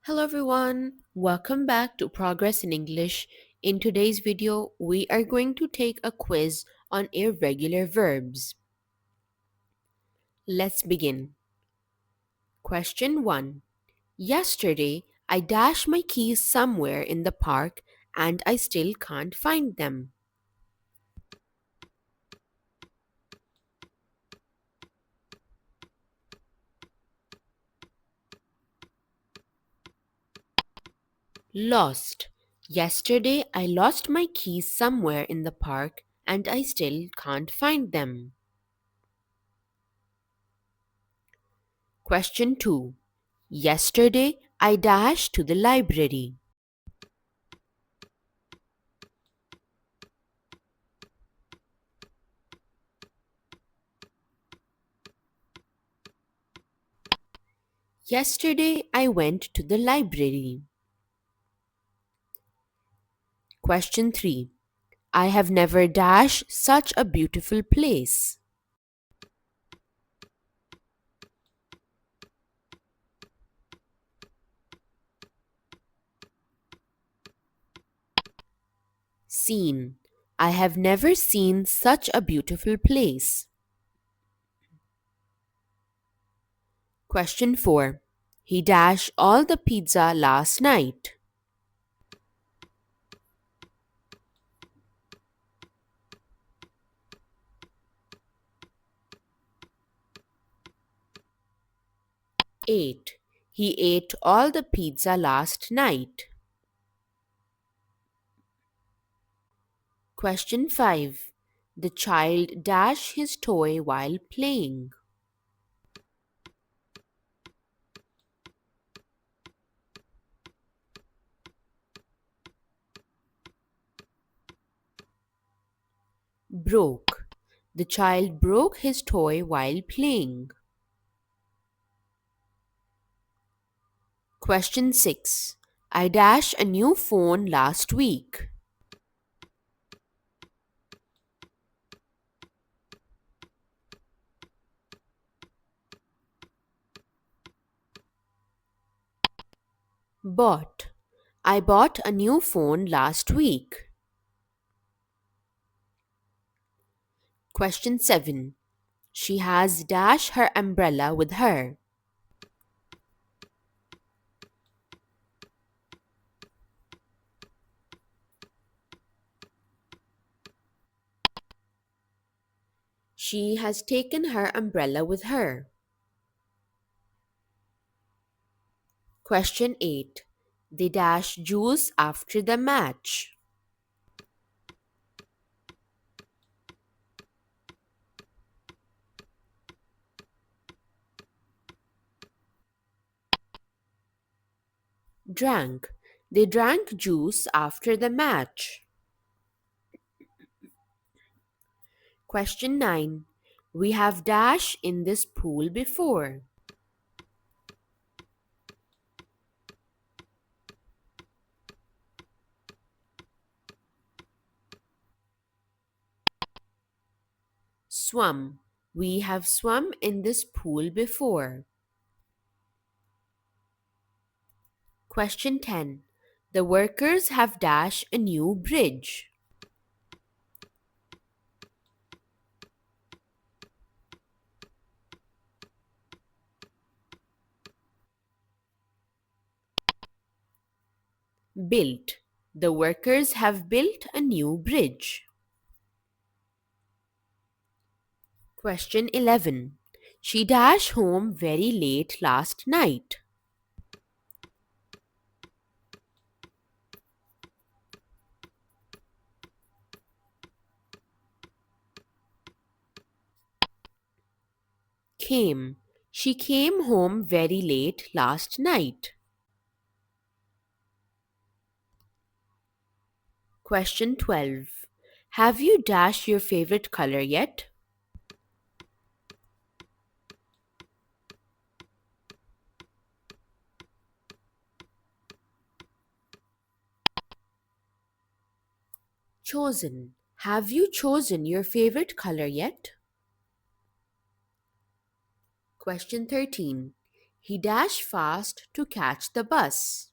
Hello everyone, welcome back to Progress in English. In today's video, we are going to take a quiz on irregular verbs. Let's begin. Question 1. Yesterday, I dashed my keys somewhere in the park and I still can't find them. Lost. Yesterday, I lost my keys somewhere in the park and I still can't find them. Question 2. Yesterday, I dashed to the library. Yesterday, I went to the library. Question 3. I have never dashed such a beautiful place. Seen. I have never seen such a beautiful place. Question 4. He dashed all the pizza last night. Ate. He ate all the pizza last night. Question 5. The child dashed his toy while playing. Broke. The child broke his toy while playing. Question 6. I dashed a new phone last week. Bought. I bought a new phone last week. Question 7. She has dashed her umbrella with her. She has taken her umbrella with her. Question 8. They dashed juice after the match. Drank. They drank juice after the match. Question 9. We have dashed in this pool before. Swum. We have swum in this pool before. Question 10. The workers have dashed a new bridge. Built. The workers have built a new bridge. Question 11. She dashed home very late last night. Came. She came home very late last night. Question 12. Have you dashed your favorite color yet? Chosen. Have you chosen your favorite color yet? Question 13. He dashed fast to catch the bus.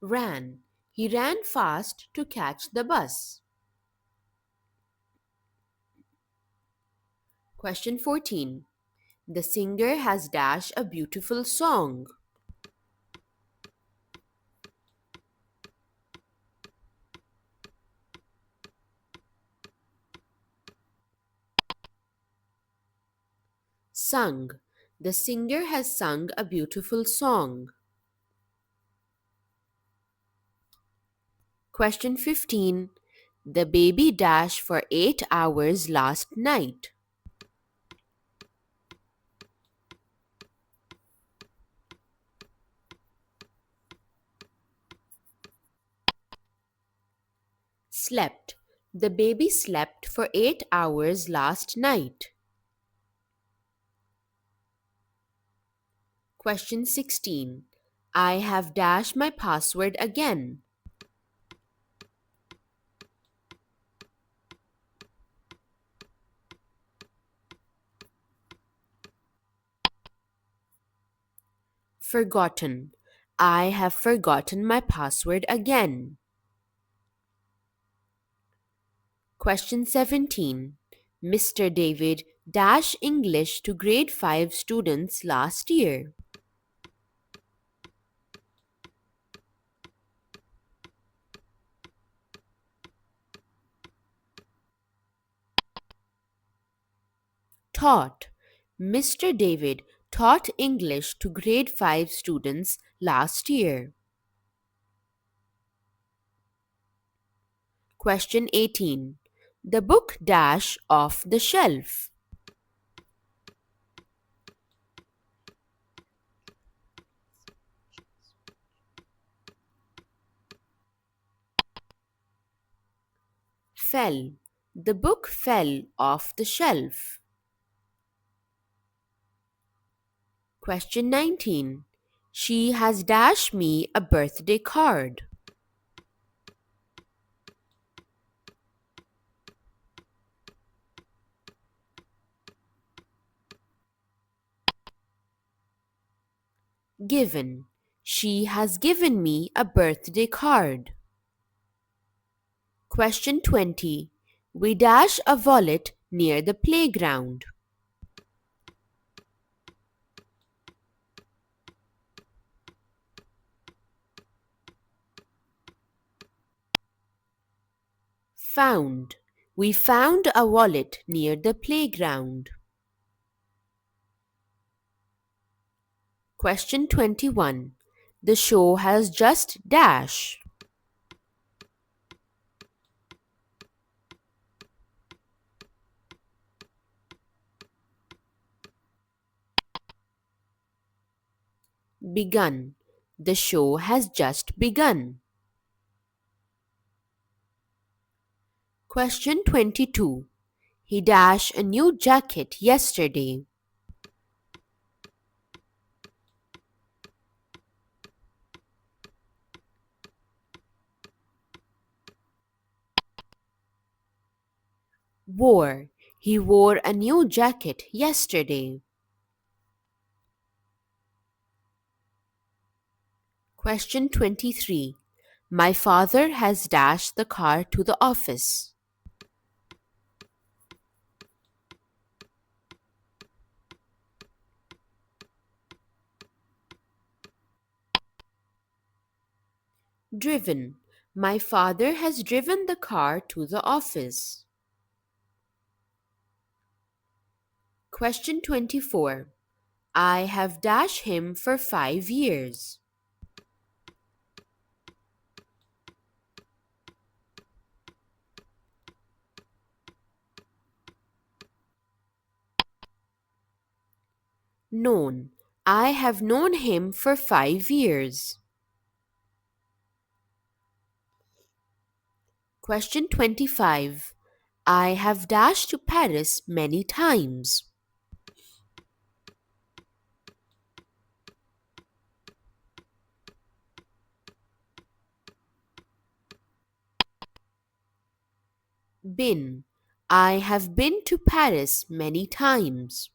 Ran. He ran fast to catch the bus. Question 14. The singer has dashed a beautiful song. Sung. The singer has sung a beautiful song. Question 15. The baby dashed for 8 hours last night. Slept. The baby slept for 8 hours last night. Question 16. I have dashed my password again. Forgotten. I have forgotten my password again. Question 17. Mr. David dashed English to grade 5 students last year. Taught. Mr. David taught English to grade 5 students last year. Question 18. The book dash off the shelf. Fell. The book fell off the shelf. Question 19. She has dashed me a birthday card. Given. She has given me a birthday card. Question 20. We dash a wallet near the playground. Found. We found a wallet near the playground. Question 21. The show has just dash. Begun. The show has just begun. Question 22. He dashed a new jacket yesterday. Wore. He wore a new jacket yesterday. Question 23. My father has dashed the car to the office. Driven. My father has driven the car to the office. Question 24. I have dashed him for 5 years. Known. I have known him for 5 years. Question 25. I have dashed to Paris many times. Been. I have been to Paris many times.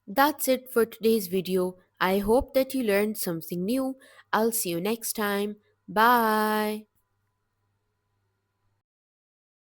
That's it for today's video. I hope that you learned something new. I'll see you next time. Bye.